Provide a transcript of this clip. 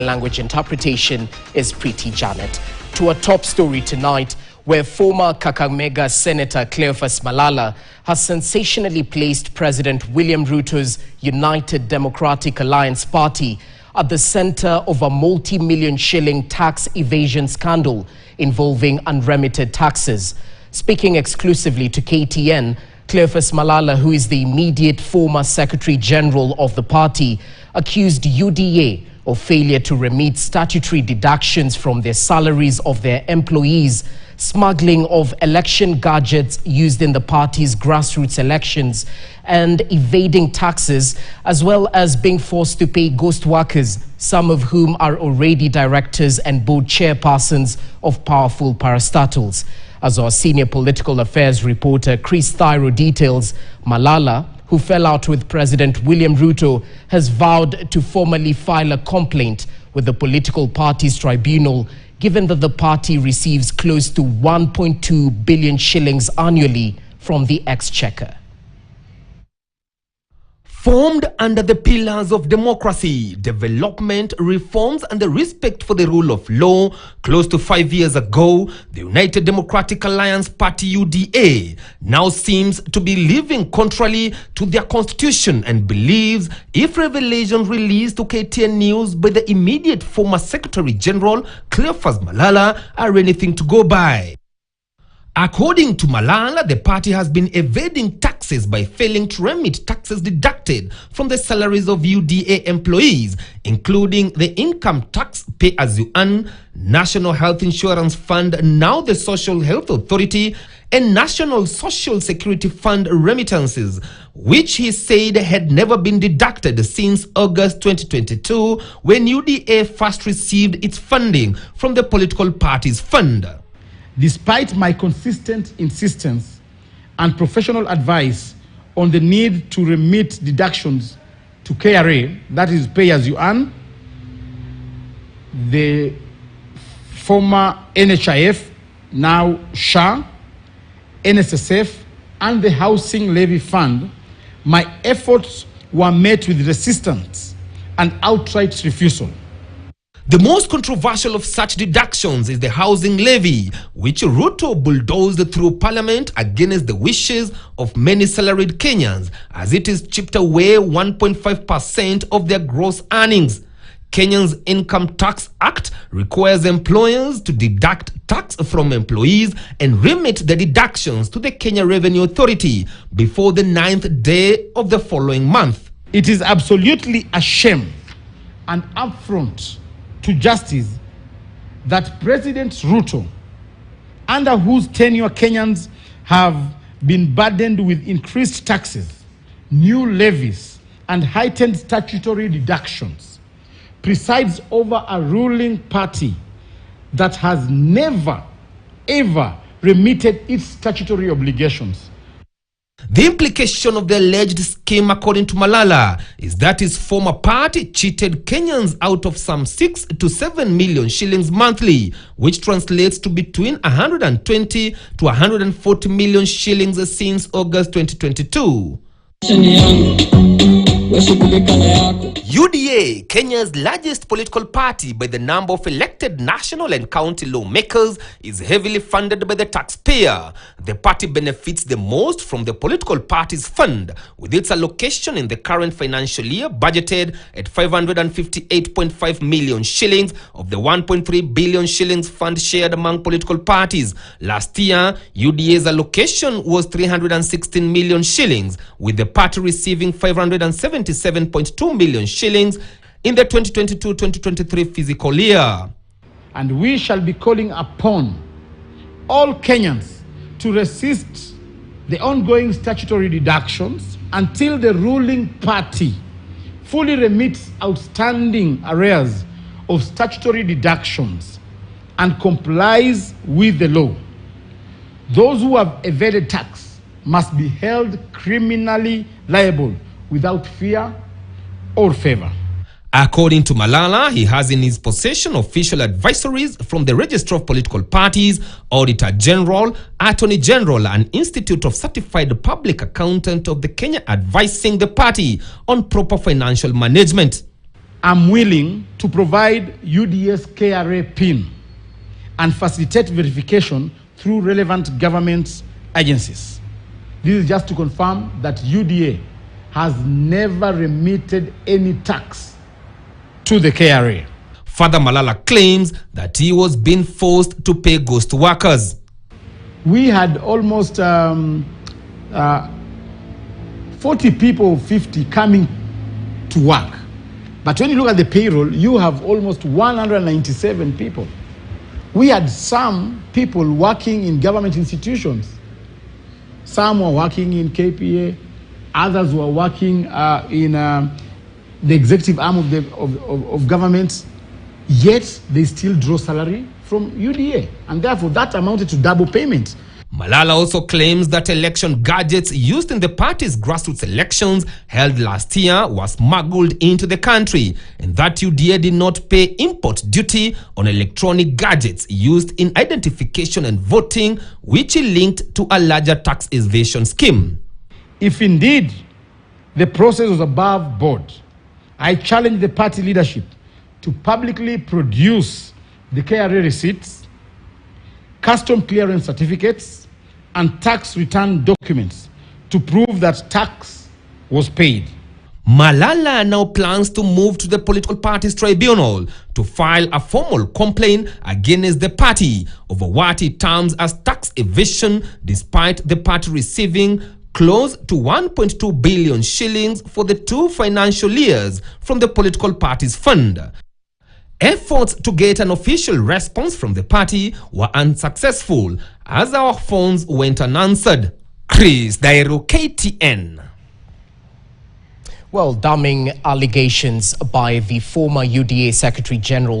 Language interpretation is Preeti Janet. To a top story tonight, where former Kakamega Senator Cleophas Malala has sensationally placed President William Ruto's United Democratic Alliance Party at the center of a multi-million shilling tax evasion scandal involving unremitted taxes. Speaking exclusively to KTN, Cleophas Malala, who is the immediate former Secretary General of the party, accused UDA of failure to remit statutory deductions from their salaries of their employees, smuggling of election gadgets used in the party's grassroots elections, and evading taxes, as well as being forced to pay ghost workers, some of whom are already directors and board chairpersons of powerful parastatals. As our senior political affairs reporter Chris Thyro details, Malala, who fell out with President William Ruto, has vowed to formally file a complaint with the political party's tribunal, given that the party receives close to 1.2 billion shillings annually from the exchequer. Formed under the pillars of democracy, development, reforms, and the respect for the rule of law, close to 5 years ago, the United Democratic Alliance Party UDA now seems to be living contrary to their constitution and believes if revelations released to KTN News by the immediate former Secretary General Cleophas Malala are anything to go by. According to Malala, the party has been evading taxes by failing to remit taxes deducted from the salaries of UDA employees, including the income tax, pay-as-you-earn, National Health Insurance Fund, now the Social Health Authority, and National Social Security Fund remittances, which he said had never been deducted since August 2022, when UDA first received its funding from the political party's fund. Despite my consistent insistence and professional advice on the need to remit deductions to KRA, that is pay as you earn, the former NHIF, now SHA, NSSF, and the Housing Levy Fund, my efforts were met with resistance and outright refusal. The most controversial of such deductions is the housing levy, which Ruto bulldozed through parliament against the wishes of many salaried Kenyans, as it is chipped away 1.5% of their gross earnings. Kenya's Income Tax Act requires employers to deduct tax from employees and remit the deductions to the Kenya Revenue Authority before the 9th day of the following month. It is absolutely a shame and affront to justice that President Ruto, under whose tenure Kenyans have been burdened with increased taxes, new levies, and heightened statutory deductions, presides over a ruling party that has never, ever remitted its statutory obligations. The implication of the alleged scheme, according to Malala, is that his former party cheated Kenyans out of some 6 to 7 million shillings monthly, which translates to between 120 to 140 million shillings since August 2022. UDA, Kenya's largest political party by the number of elected national and county lawmakers, is heavily funded by the taxpayer. The party benefits the most from the political party's fund, with its allocation in the current financial year budgeted at 558.5 million shillings of the 1.3 billion shillings fund shared among political parties. Last year, UDA's allocation was 316 million shillings, with the party receiving 577.2 million shillings in the 2022-2023 fiscal year. And we shall be calling upon all Kenyans to resist the ongoing statutory deductions until the ruling party fully remits outstanding arrears of statutory deductions and complies with the law. Those who have evaded tax must be held criminally liable without fear or favor. According to Malala, he has in his possession official advisories from the Register of Political Parties, Auditor General, Attorney General, and Institute of Certified Public Accountant of the Kenya advising the party on proper financial management. I'm willing to provide UDA's KRA PIN and facilitate verification through relevant government agencies. This is just to confirm that UDA has never remitted any tax to the KRA. Father Malala claims that he was being forced to pay ghost workers. We had almost 40 people, 50 coming to work. But when you look at the payroll, you have almost 197 people. We had some people working in government institutions. Some were working in KPA, others were working in the executive arm of government, yet they still draw salary from UDA. And therefore, that amounted to double payment. Malala also claims that election gadgets used in the party's grassroots elections held last year were smuggled into the country, and that UDA did not pay import duty on electronic gadgets used in identification and voting, which he linked to a larger tax evasion scheme. If indeed the process was above board, I challenge the party leadership to publicly produce the KRA receipts, custom clearance certificates, and tax return documents to prove that tax was paid. Malala now plans to move to the political party's tribunal to file a formal complaint against the party over what he terms as tax evasion, despite the party receiving close to 1.2 billion shillings for the 2 financial years from the political party's fund. Efforts to get an official response from the party were unsuccessful as our phones went unanswered. Chris Dairo, KTN. Well, damning allegations by the former UDA Secretary General